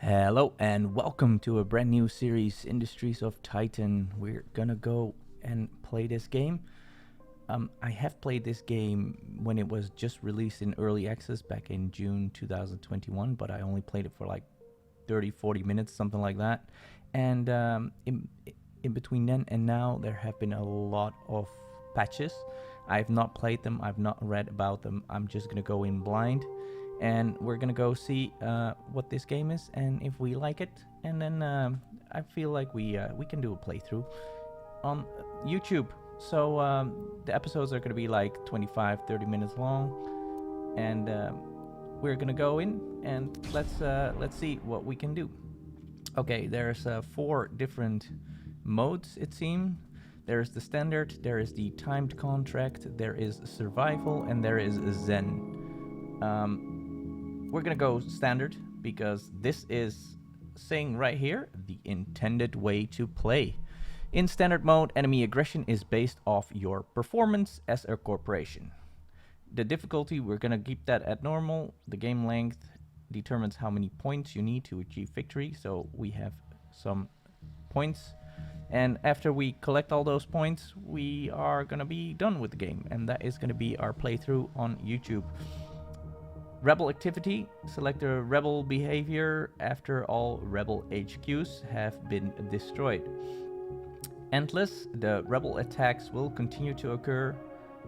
Hello and welcome to a brand new series, Industries of Titan. We're gonna go and play this game. I have played this game when it was just released in early access back in June 2021, but I only played it for like 30-40 minutes, something like that. And in between then and now, there have been a lot of patches. I've not played them, I've not read about them. I'm just gonna go in blind. And we're gonna go see what this game is and if we like it, and then I feel like we can do a playthrough on YouTube. So the episodes are gonna be like 25-30 minutes long, and we're gonna go in and let's see what we can do. Okay, there's 4 different modes, it seems. There's the standard, there is the timed contract, there is survival, and there is Zen. We're gonna go standard because this is saying right here the intended way to play. In standard mode, enemy aggression is based off your performance as a corporation. The difficulty, we're gonna keep that at normal. The game length determines how many points you need to achieve victory, so we have some points. And after we collect all those points, we are gonna be done with the game, and that is gonna be our playthrough on YouTube. Rebel activity, select the rebel behavior after all rebel HQs have been destroyed. Endless, the rebel attacks will continue to occur,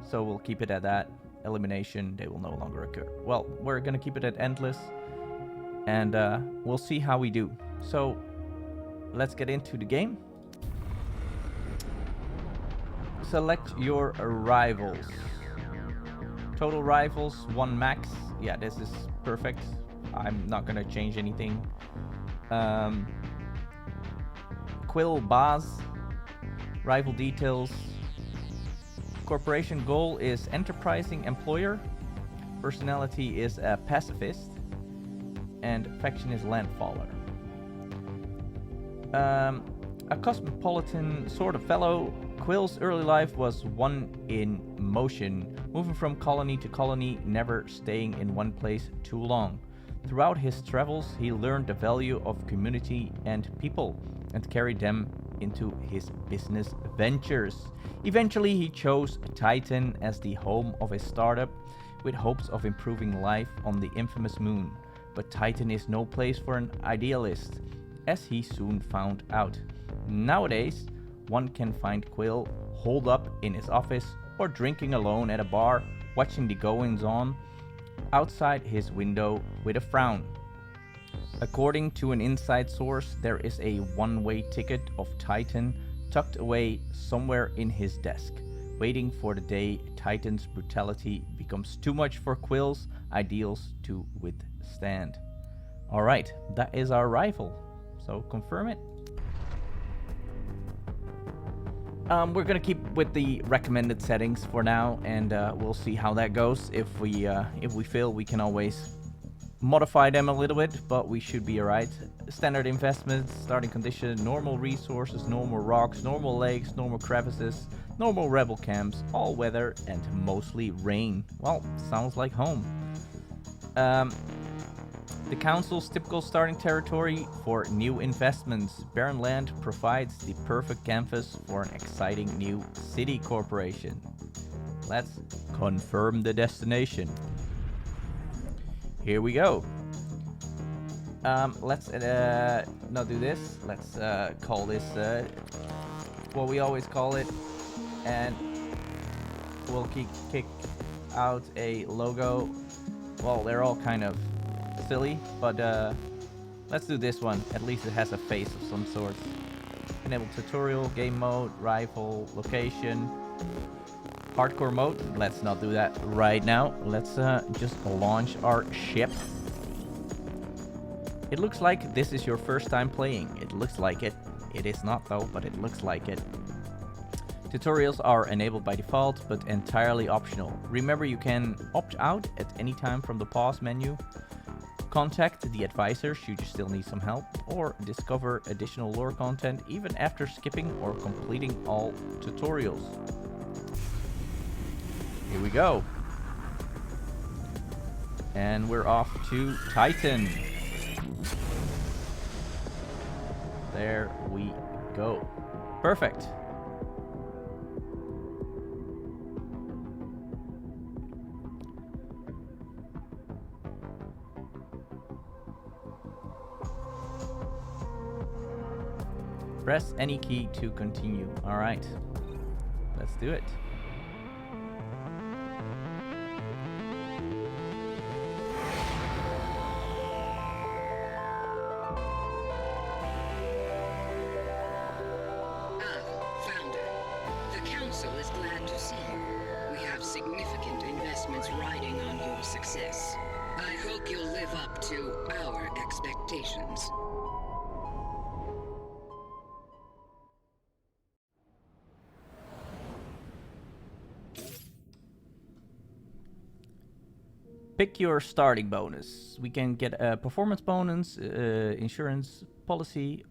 so we'll keep it at that. Elimination, they will no longer occur. Well, we're gonna keep it at endless, and we'll see how we do. So let's get into the game. Select your rivals. Total rivals, 1 max. Yeah, this is perfect. I'm not gonna change anything. Quill Baz. Rival details. Corporation goal is enterprising employer. Personality is a pacifist. And faction is landfaller. A cosmopolitan sort of fellow. Quill's early life was one in motion, moving from colony to colony, never staying in one place too long. Throughout his travels, he learned the value of community and people, and carried them into his business ventures. Eventually, he chose Titan as the home of a startup, with hopes of improving life on the infamous moon. But Titan is no place for an idealist, as he soon found out. Nowadays, one can find Quill holed up in his office or drinking alone at a bar, watching the goings-on outside his window with a frown. According to an inside source, there is a one-way ticket of Titan tucked away somewhere in his desk, waiting for the day Titan's brutality becomes too much for Quill's ideals to withstand. Alright, that is our rifle. So confirm it. We're gonna keep with the recommended settings for now, and we'll see how that goes. If we fail, we can always modify them a little bit, but we should be alright. Standard investments, starting condition, normal resources, normal rocks, normal lakes, normal crevices, normal rebel camps, all weather, and mostly rain. Well, sounds like home. The Council's typical starting territory for new investments. Barren land provides the perfect canvas for an exciting new city corporation. Let's confirm the destination. Here we go. Let's not do this. Let's call this what we always call it, and we'll kick out a logo. Well, they're all kind of silly, but let's do this one. At least it has a face of some sort. Enable tutorial, game mode, rifle, location, hardcore mode. Let's not do that right now. Let's just launch our ship. It looks like this is your first time playing. It looks like it. It is not though, but it looks like it. Tutorials are enabled by default, but entirely optional. Remember, you can opt out at any time from the pause menu. Contact the advisor should you still need some help, or discover additional lore content even after skipping or completing all tutorials. Here we go. And we're off to Titan. There we go. Perfect. Press any key to continue. All right, let's do it. Founder, the Council is glad to see you. We have significant investments riding on your success. I hope you'll live up to our expectations. Pick your starting bonus. We can get a performance bonus, insurance policy,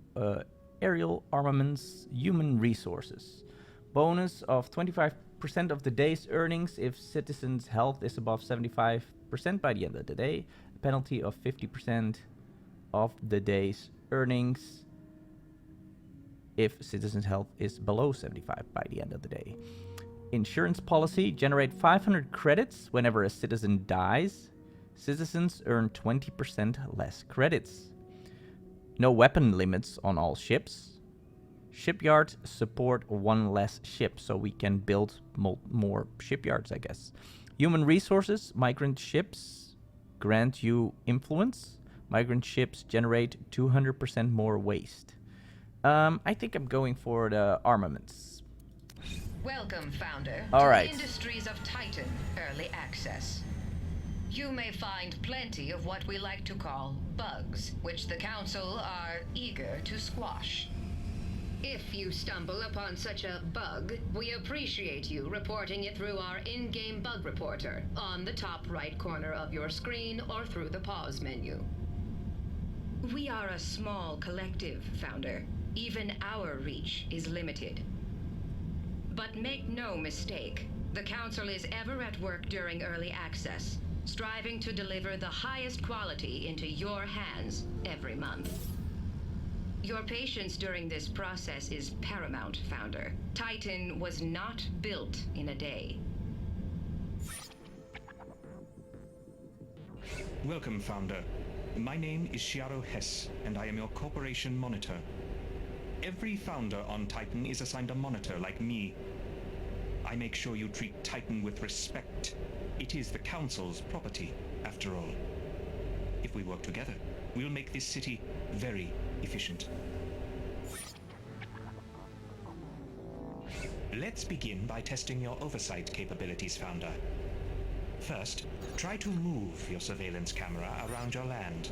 aerial armaments, human resources. Bonus of 25% of the day's earnings if citizens' health is above 75% by the end of the day. A penalty of 50% of the day's earnings if citizens' health is below 75 by the end of the day. Insurance policy, generate 500 credits whenever a citizen dies. Citizens earn 20% less credits. No weapon limits on all ships. Shipyard, support one less ship, so we can build more shipyards, I guess. Human resources, migrant ships grant you influence. Migrant ships generate 200% more waste. I think I'm going for the armaments. Welcome, Founder, All to right. the Industries of Titan Early Access. You may find plenty of what we like to call bugs, which the Council are eager to squash. If you stumble upon such a bug, we appreciate you reporting it through our in-game bug reporter on the top right corner of your screen or through the pause menu. We are a small collective, Founder. Even our reach is limited. But make no mistake, the Council is ever at work during early access, striving to deliver the highest quality into your hands every month. Your patience during this process is paramount, Founder. Titan was not built in a day. Welcome, Founder. My name is Shiaro Hess, and I am your corporation monitor. Every Founder on Titan is assigned a monitor like me. I make sure you treat Titan with respect. It is the Council's property, after all. If we work together, we'll make this city very efficient. Let's begin by testing your oversight capabilities, Founder. First, try to move your surveillance camera around your land.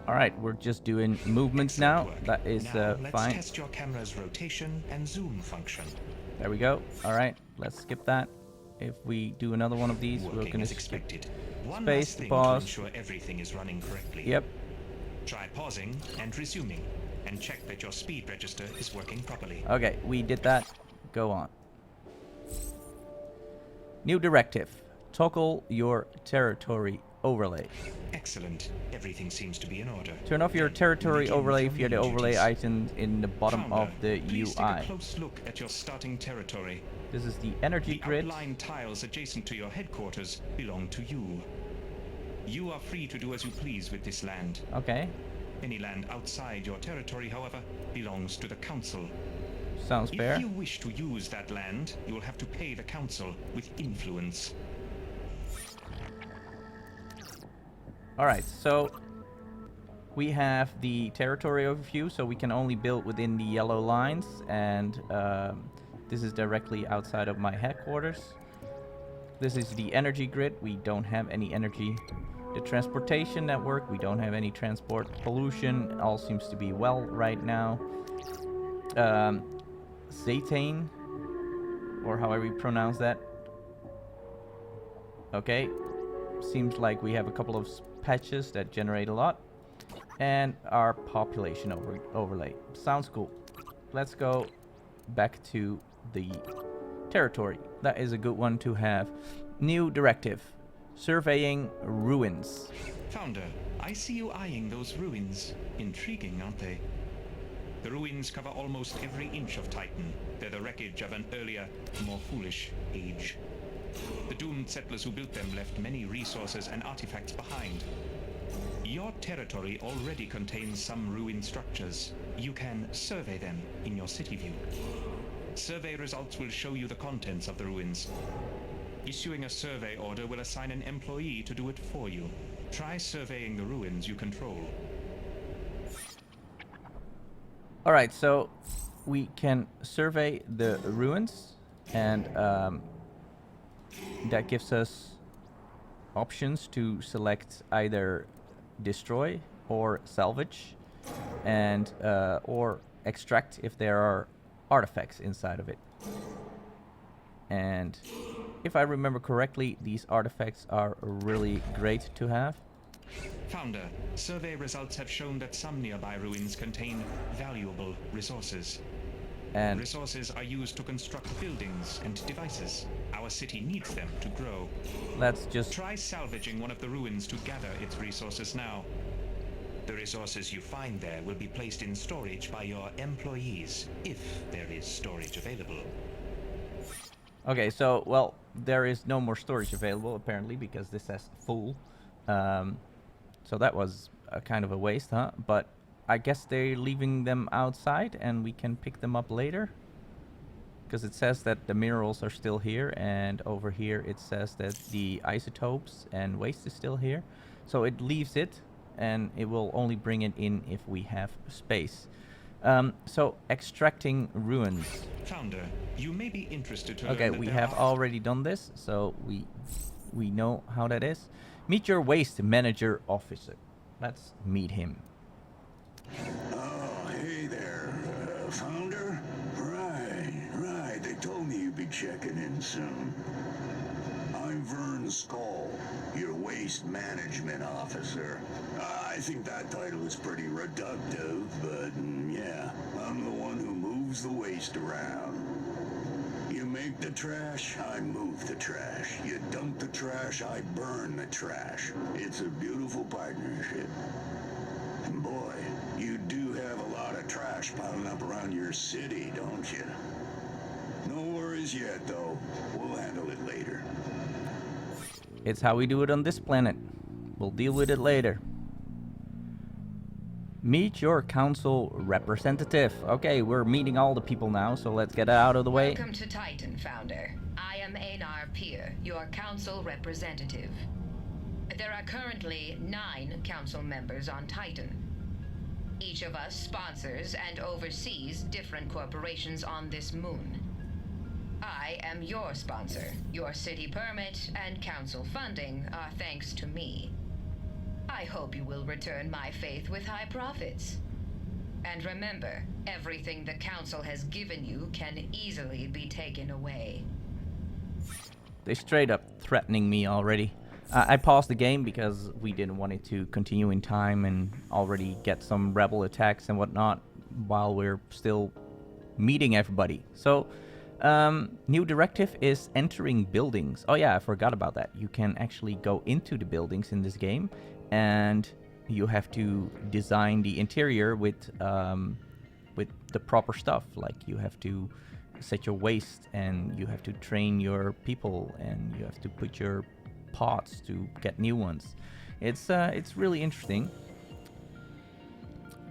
All right, we're just doing movements now. Work. That is Now, let's fine. test your camera's rotation and zoom function. There we go. All right, let's skip that. If we do another one of these, we're Working going as to expected. One space last to thing pause. to ensure everything is running correctly. Yep. Try pausing and resuming, and check that your speed register is working properly. Okay, we did that. Go on. New directive. Toggle your territory overlay. Excellent. Everything seems to be in order. Turn off your Then territory begin with overlay your via the main overlay duties. icon in the bottom Founder, of the please UI. take a close look at your starting territory. This is the energy The grid. outlined tiles adjacent to your headquarters belong to you. You are free to do as you please with this land. Okay, Any land outside your territory, however, belongs to the Council. sounds fair. If you wish to use that land, you will have to pay the Council with influence. All right, so we have the territory overview, so we can only build within the yellow lines, and this is directly outside of my headquarters. This is the energy grid. We don't have any energy. The transportation network, we don't have any transport. Pollution, all seems to be well right now. Zethane, or however you pronounce that. Okay, seems like we have a couple of patches that generate a lot. And our population overlay. Sounds cool. Let's go back to the territory. That is a good one to have. New directive. Surveying ruins. Founder, I see you eyeing those ruins. Intriguing, aren't they? The ruins cover almost every inch of Titan. They're the wreckage of an earlier, more foolish age. The doomed settlers who built them left many resources and artifacts behind. Your territory already contains some ruined structures. You can survey them in your city view. Survey results will show you the contents of the ruins. Issuing a survey order will assign an employee to do it for you. Try surveying the ruins you control. Alright, so we can survey the ruins, and that gives us options to select either destroy or salvage, and or extract if there are artifacts inside of it. And if I remember correctly, these artifacts are really great to have. Founder, survey results have shown that some nearby ruins contain valuable resources. And Resources are used to construct buildings and devices. Our city needs them to grow. let's just... Try salvaging one of the ruins to gather its resources now. The resources you find there will be placed in storage by your employees, if there is storage available. Okay, so, well, there is no more storage available, apparently, because this says full. So that was a kind of a waste, huh? But I guess they're leaving them outside, and we can pick them up later. Because it says that the minerals are still here, and over here it says that the isotopes and waste is still here. So it leaves it, and it will only bring it in if we have space. So extracting ruins. Founder, you may be interested to Okay, learn that we there have are... already done this, so we know how that is. Meet your waste manager officer. Let's meet him. Oh, hey there, Founder? Right. They told me you'd be checking in soon. I'm Vern Skull, your waste management officer. I think that title is pretty reductive, but yeah, I'm the one who moves the waste around. You make the trash, I move the trash. You dump the trash, I burn the trash. It's a beautiful partnership. And boy, you do have a lot of trash piling up around your city, don't you? No worries yet, though. We'll handle it later. It's how we do it on this planet. We'll deal with it later. Meet your council representative. Okay, we're meeting all the people now, so let's get it out of the way. Welcome to Titan, Founder. I am Einar Pier, your council representative. There are currently 9 council members on Titan. Each of us sponsors and oversees different corporations on this moon. I am your sponsor. Your city permit and council funding are thanks to me. I hope you will return my faith with high profits. And remember, everything the council has given you can easily be taken away. They straight up threatening me already. I paused the game because we didn't want it to continue in time and already get some rebel attacks and whatnot while we're still meeting everybody. So, new directive is entering buildings. Oh yeah, I forgot about that. You can actually go into the buildings in this game, and you have to design the interior with the proper stuff. Like you have to set your waste, and you have to train your people, and you have to put your pods to get new ones. It's really interesting,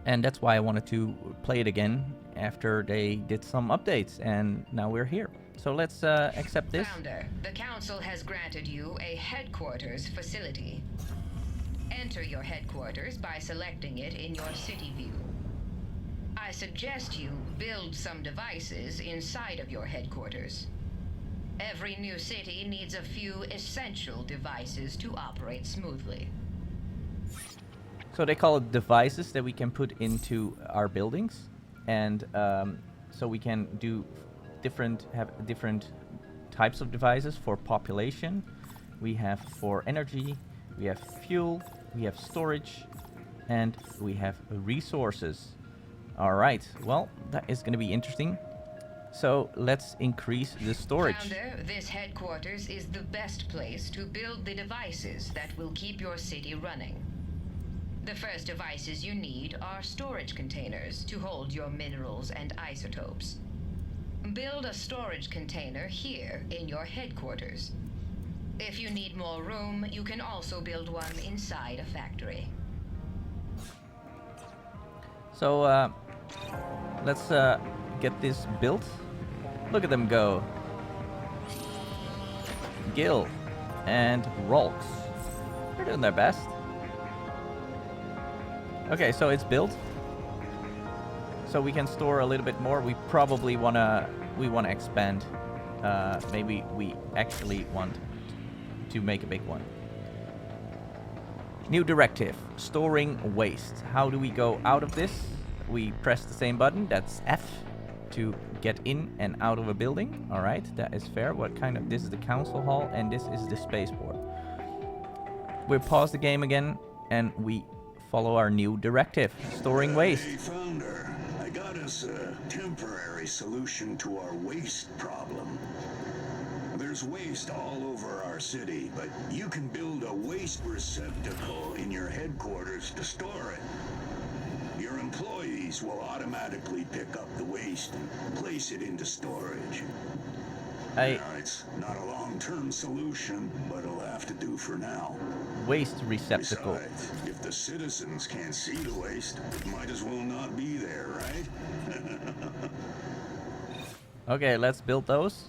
and that's why I wanted to play it again after they did some updates, and now we're here. So let's accept this. Founder, the council has granted you a headquarters facility. Enter your headquarters by selecting it in your city view. I suggest you build some devices inside of your headquarters. Every new city needs a few essential devices to operate smoothly. So they call it devices that we can put into our buildings, and so we can do have different types of devices for population. We have for energy, we have fuel, we have storage, and we have resources. All right, well, that is going to be interesting. So let's increase the storage. Founder, this headquarters is the best place to build the devices that will keep your city running. The first devices you need are storage containers to hold your minerals and isotopes. Build a storage container here in your headquarters. If you need more room, you can also build one inside a factory. So let's get this built. Look at them go. Gil and Rolks. They're doing their best. Okay, so it's built. So we can store a little bit more. We probably wanna expand. Maybe we actually want to make a big one. New directive, storing waste. How do we go out of this? We press the same button, that's F, to get in and out of a building. All right, that is fair. What kind of, this is the council hall and this is the spaceport. We pause the game again and we follow our new directive, storing waste. Hey, Founder, I got us a temporary solution to our waste problem. There's waste all over our city, but you can build a waste receptacle in your headquarters to store it. Your employees will automatically pick up the waste and place it into storage. Now, it's not a long-term solution, but it'll have to do for now. Waste receptacle. Besides, if the citizens can't see the waste, it might as well not be there, right? Okay, let's build those.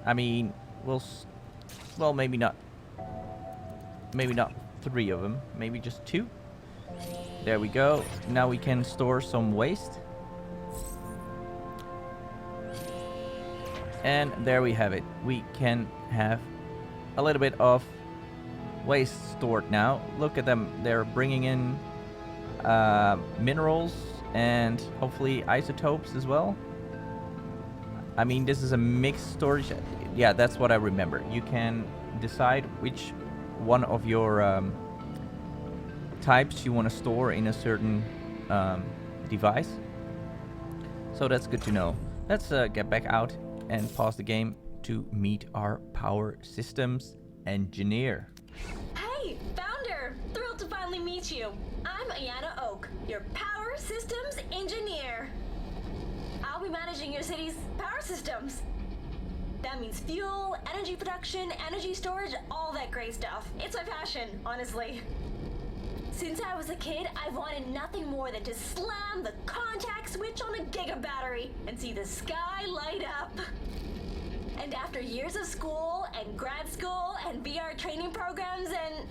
I mean, well, maybe not 3 of them, maybe just 2. There we go. Now we can store some waste. And there we have it. We can have a little bit of waste stored now. Look at them. They're bringing in minerals and hopefully isotopes as well. I mean, this is a mixed storage. Yeah, that's what I remember. You can decide which one of your types you want to store in a certain device. So that's good to know. Let's get back out and pause the game to meet our power systems engineer. Hey, Founder! Thrilled to finally meet you. I'm Ayana Oak, your power systems engineer. I'll be managing your city's power systems. That means fuel, energy production, energy storage, all that great stuff. It's my passion, honestly. Since I was a kid, I've wanted nothing more than to slam the contact switch on a giga battery and see the sky light up. And after years of school and grad school and VR training programs and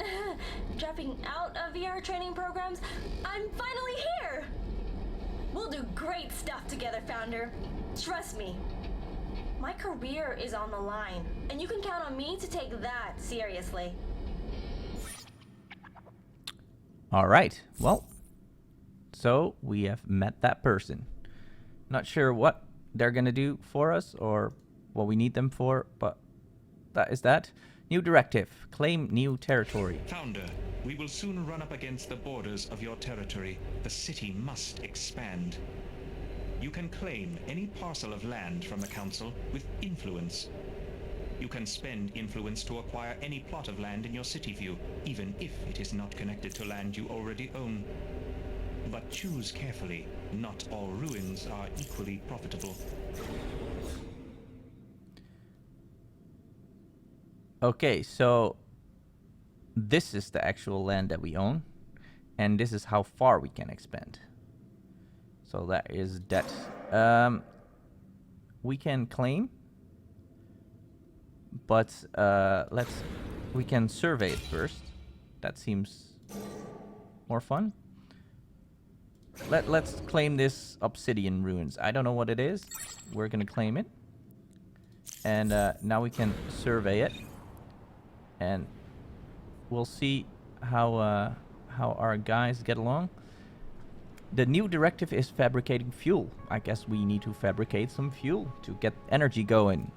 dropping out of VR training programs, I'm finally here. We'll do great stuff together, Founder. Trust me. My career is on the line, and you can count on me to take that seriously. All right. Well, so we have met that person. Not sure what they're going to do for us or what we need them for, but that is that. New directive. Claim new territory. Founder, we will soon run up against the borders of your territory. The city must expand. You can claim any parcel of land from the council with influence. You can spend influence to acquire any plot of land in your city view, even if it is not connected to land you already own. But choose carefully. Not all ruins are equally profitable. Okay, so this is the actual land that we own, and this is how far we can expand. So that is that. We can claim, but we can survey it first. That seems more fun. Let's claim this obsidian ruins. I don't know what it is. We're gonna claim it, and now we can survey it, and we'll see how our guys get along. The new directive is fabricating fuel. I guess we need to fabricate some fuel to get energy going.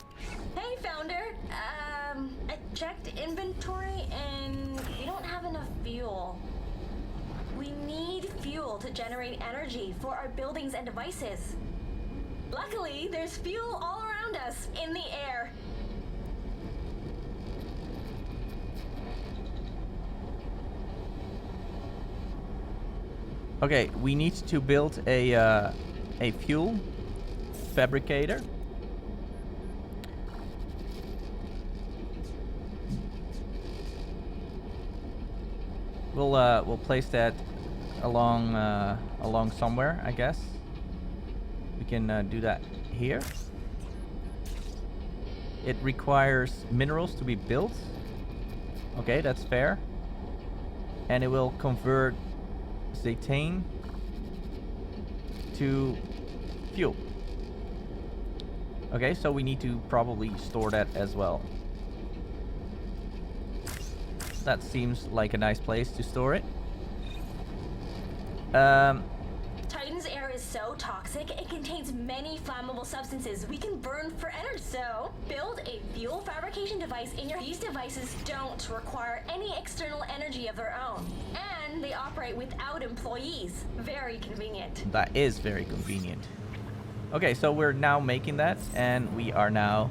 Hey, Founder. I checked inventory and we don't have enough fuel. We need fuel to generate energy for our buildings and devices. Luckily, there's fuel all around us, in the air. Okay, we need to build a fuel fabricator. We'll place that along somewhere, I guess. We can do that here. It requires minerals to be built. Okay, that's fair. And it will convert Zethane to fuel. Okay, so we need to probably store that as well. That seems like a nice place to store it. Titan's air is so toxic, it contains many flammable substances we can burn for energy. So, build a fuel fabrication device in your... These devices don't require any external energy of their own. And they operate without employees. Very convenient. That is very convenient. Okay, so we're now making that, and we are now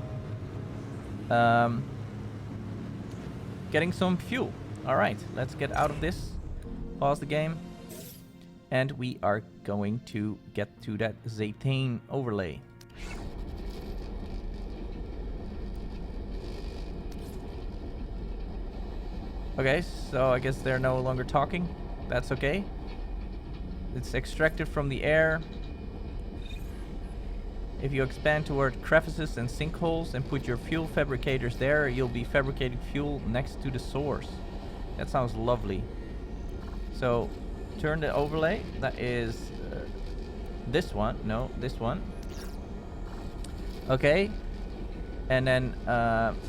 getting some fuel. All right, let's get out of this. Pause the game. And we are going to get to that Zethane overlay. Okay, so I guess they're no longer talking. That's okay. It's extracted from the air. If you expand toward crevices and sinkholes and put your fuel fabricators there, you'll be fabricating fuel next to the source. That sounds lovely. So, turn the overlay. That is this one. No, this one. Okay. And then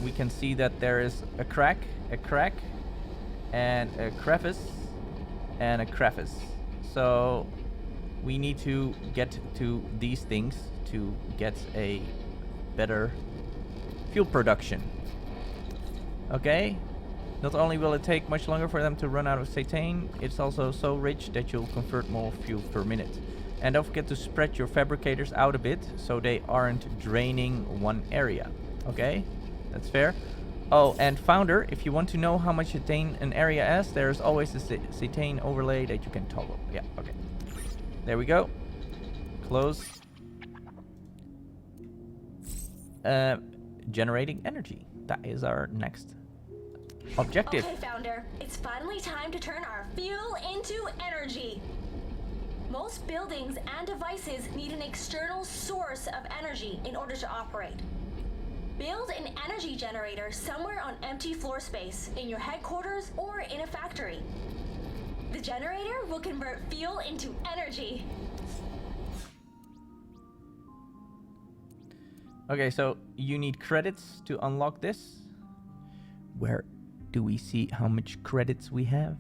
we can see that there is a crack, and a crevice, and a crevice. So we need to get to these things to get a better fuel production. Okay. Not only will it take much longer for them to run out of Zethane, it's also so rich that you'll convert more fuel per minute. And don't forget to spread your fabricators out a bit so they aren't draining one area. Okay, that's fair. Oh, and Founder, if you want to know how much Zethane an area has, there's always a Zethane overlay that you can toggle. Yeah, okay. There we go. Close. Generating energy. That is our next objective. Okay, Founder, it's finally time to turn our fuel into energy. Most buildings and devices need an external source of energy in order to operate. Build an energy generator somewhere on empty floor space, in your headquarters or in a factory. The generator will convert fuel into energy. Okay, so you need credits to unlock this. Where do we see how much credits we have?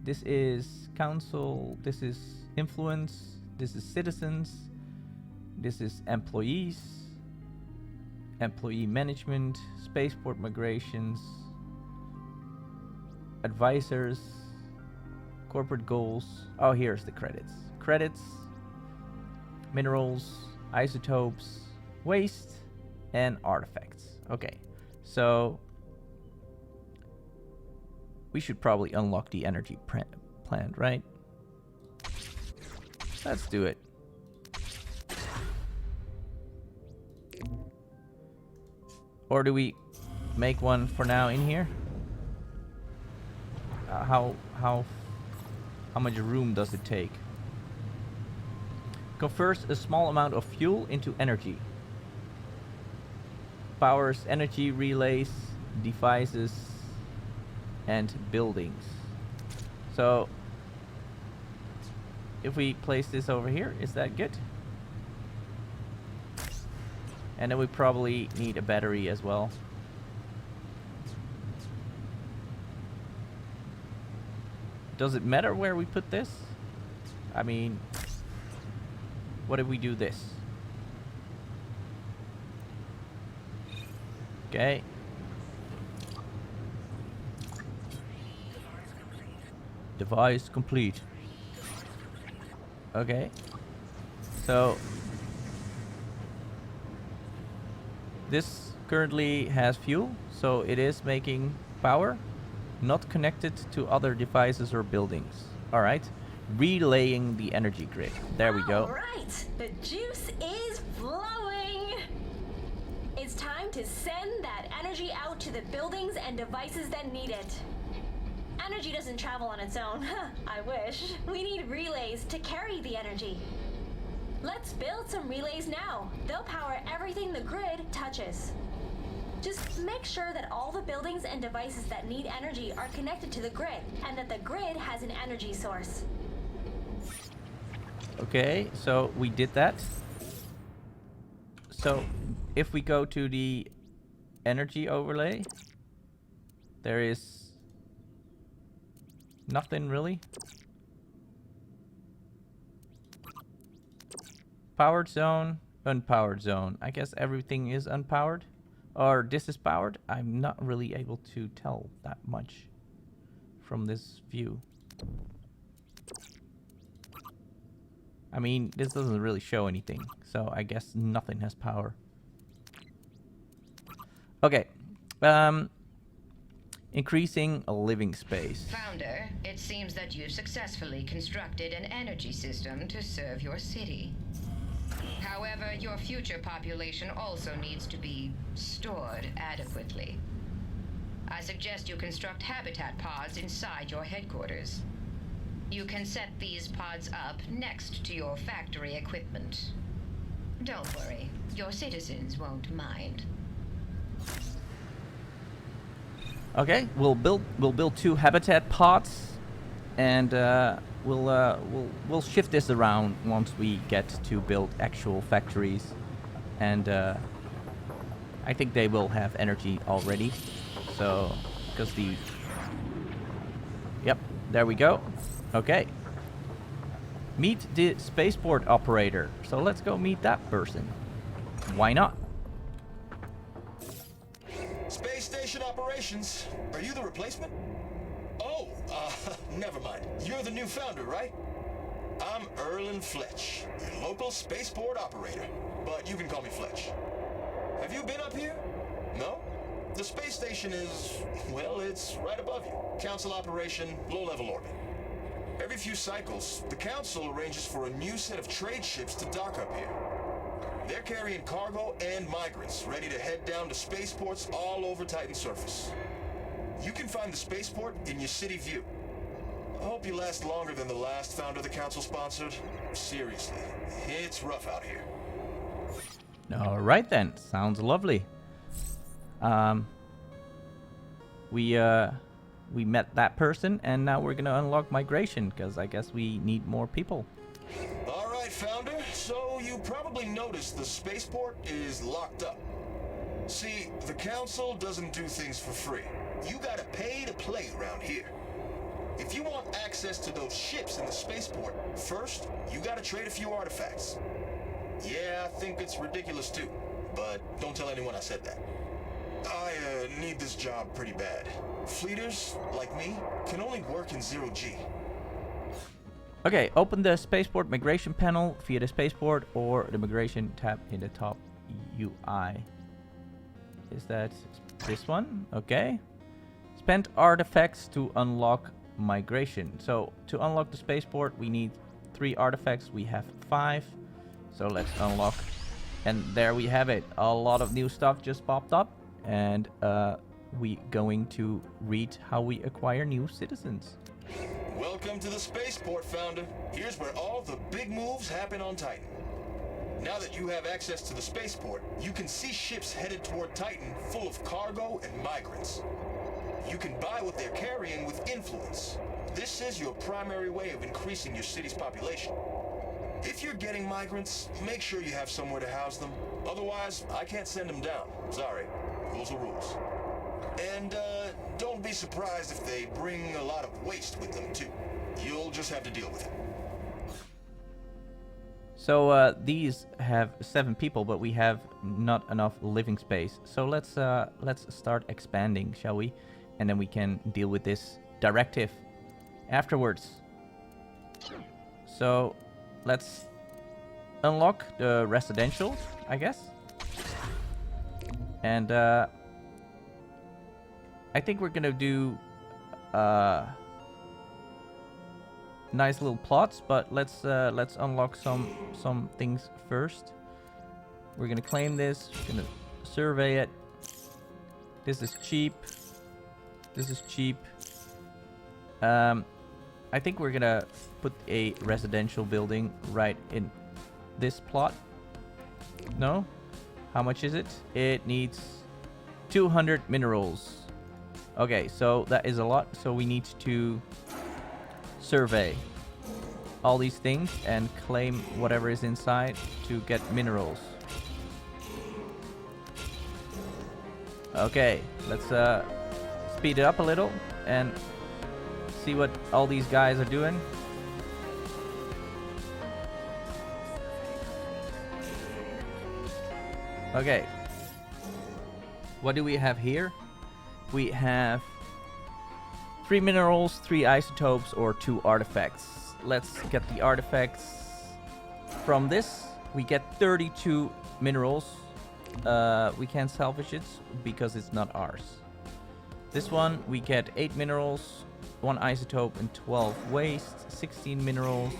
This is council, this is influence, this is citizens, this is employees, employee management, spaceport migrations, advisors, corporate goals. Oh, here's the credits. Credits, minerals, isotopes, waste, and artifacts. Okay, so we should probably unlock the energy plant, right? Let's do it. Or do we make one for now in here? How much room does it take? Converts a small amount of fuel into energy. Powers energy relays, devices, and buildings. So if we place this over here, is that good? And then we probably need a battery as well. Does it matter where we put this? I mean, what if we do this? Okay. Device complete. Okay. So This currently has fuel, so it is making power, not connected to other devices or buildings. All right, relaying the energy grid. There we go. All right, the juice is flowing. It's time to send that energy out to the buildings and devices that need it. Energy doesn't travel on its own. I wish. We need relays to carry the energy. Let's build some relays now. They'll power everything the grid touches. Just make sure that all the buildings and devices that need energy are connected to the grid, and that the grid has an energy source. Okay, so we did that. So if we go to the energy overlay, there is nothing really. Powered zone, unpowered zone. I guess everything is unpowered. Or this is powered. I'm not really able to tell that much from this view. I mean, this doesn't really show anything, so I guess nothing has power. Okay. Increasing a living space. Founder, it seems that you successfully constructed an energy system to serve your city. However, your future population also needs to be stored adequately. I suggest you construct habitat pods inside your headquarters. You can set these pods up next to your factory equipment. Don't worry, your citizens won't mind. Okay, we'll build 2 habitat pods, and we'll shift this around once we get to build actual factories, and I think they will have energy already. So, because yep, there we go. Okay. Meet the spaceport operator. So let's go meet that person. Why not? Space station operations. Are you the replacement? Oh, never mind. You're the new founder, right? I'm Erlen Fletch, your local spaceport operator. But you can call me Fletch. Have you been up here? No? The space station is, well, it's right above you. Council operation, low-level orbit. Every few cycles, the Council arranges for a new set of trade ships to dock up here. They're carrying cargo and migrants, ready to head down to spaceports all over Titan's surface. You can find the spaceport in your city view. I hope you last longer than the last founder the Council sponsored. Seriously, it's rough out here. All right then, sounds lovely. We met that person, and now we're gonna unlock migration, because I guess we need more people. All right, founder. So you probably noticed the spaceport is locked up. See, the Council doesn't do things for free. You gotta pay to play around here. If you want access to those ships in the spaceport, first, you gotta trade a few artifacts. Yeah, I think it's ridiculous too, but don't tell anyone I said that. I need this job pretty bad. Fleeters, like me, can only work in 0G. Okay, open the spaceport migration panel via the spaceport or the migration tab in the top UI. Is that this one? Okay. Spend artifacts to unlock migration. So to unlock the spaceport, we need 3 artifacts. We have 5. So let's unlock. And there we have it. A lot of new stuff just popped up. And we going to read how we acquire new citizens. Welcome to the spaceport, founder. Here's where all the big moves happen on Titan. Now that you have access to the spaceport, you can see ships headed toward Titan full of cargo and migrants. You can buy what they're carrying with influence. This is your primary way of increasing your city's population. If you're getting migrants, make sure you have somewhere to house them. Otherwise, I can't send them down. Sorry. Rules are rules. And, don't be surprised if they bring a lot of waste with them, too. You'll just have to deal with it. So, these have 7 people, but we have not enough living space. So let's start expanding, shall we? And then we can deal with this directive afterwards. So, let's unlock the residential, I guess. And I think we're gonna do nice little plots, but let's unlock some things first. We're gonna claim this. We're gonna survey it. This is cheap. This is cheap. I think we're gonna put a residential building right in this plot. No? How much is it? It needs 200 minerals. Okay, so that is a lot. So we need to survey all these things and claim whatever is inside to get minerals. Okay, let's speed it up a little and see what all these guys are doing. Okay. What do we have here? We have 3 minerals, 3 isotopes, or 2 artifacts. Let's get the artifacts. From this, we get 32 minerals. We can't salvage it because it's not ours. This one, we get 8 minerals, 1 isotope, and 12 waste, 16 minerals.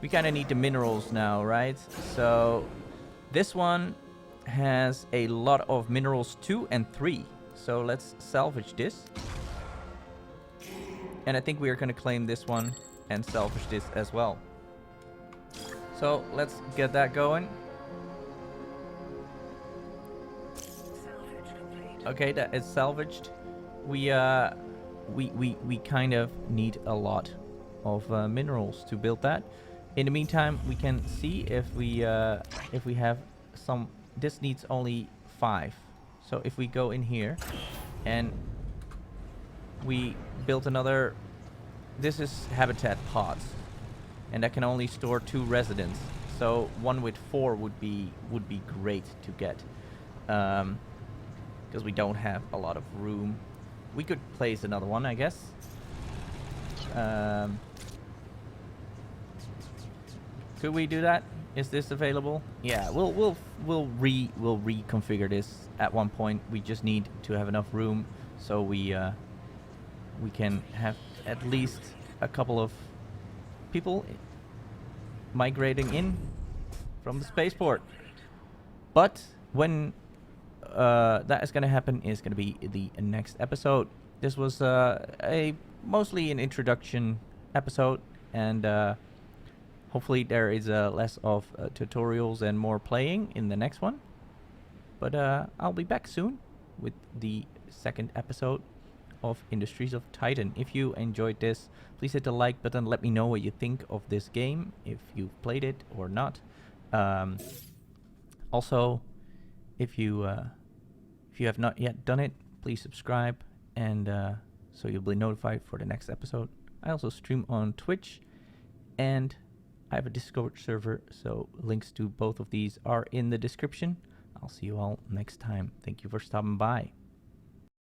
We kind of need the minerals now, right? So this one has a lot of minerals 2 and 3. So let's salvage this. And I think we are going to claim this one and salvage this as well. So let's get that going. Okay, that is salvaged. We kind of need a lot of minerals to build that. In the meantime, we can see if we have some. This needs only 5. So if we go in here and we built another, this is habitat pods, and that can only store 2 residents. So one with 4 would be great to get, because we don't have a lot of room. We could place another one, I guess. Could we do that? Is this available? Yeah, we'll reconfigure this at one point. We just need to have enough room so we can have at least a couple of people migrating in from the spaceport. But when that is going to happen is going to be the next episode. This was a mostly an introduction episode, and hopefully there is less of tutorials and more playing in the next one. But I'll be back soon with the second episode of Industries of Titan. If you enjoyed this, please hit the like button. Let me know what you think of this game, if you've played it or not. Also, if you have not yet done it, please subscribe, and so you'll be notified for the next episode. I also stream on Twitch, and I have a Discord server, so links to both of these are in the description. I'll see you all next time. Thank you for stopping by.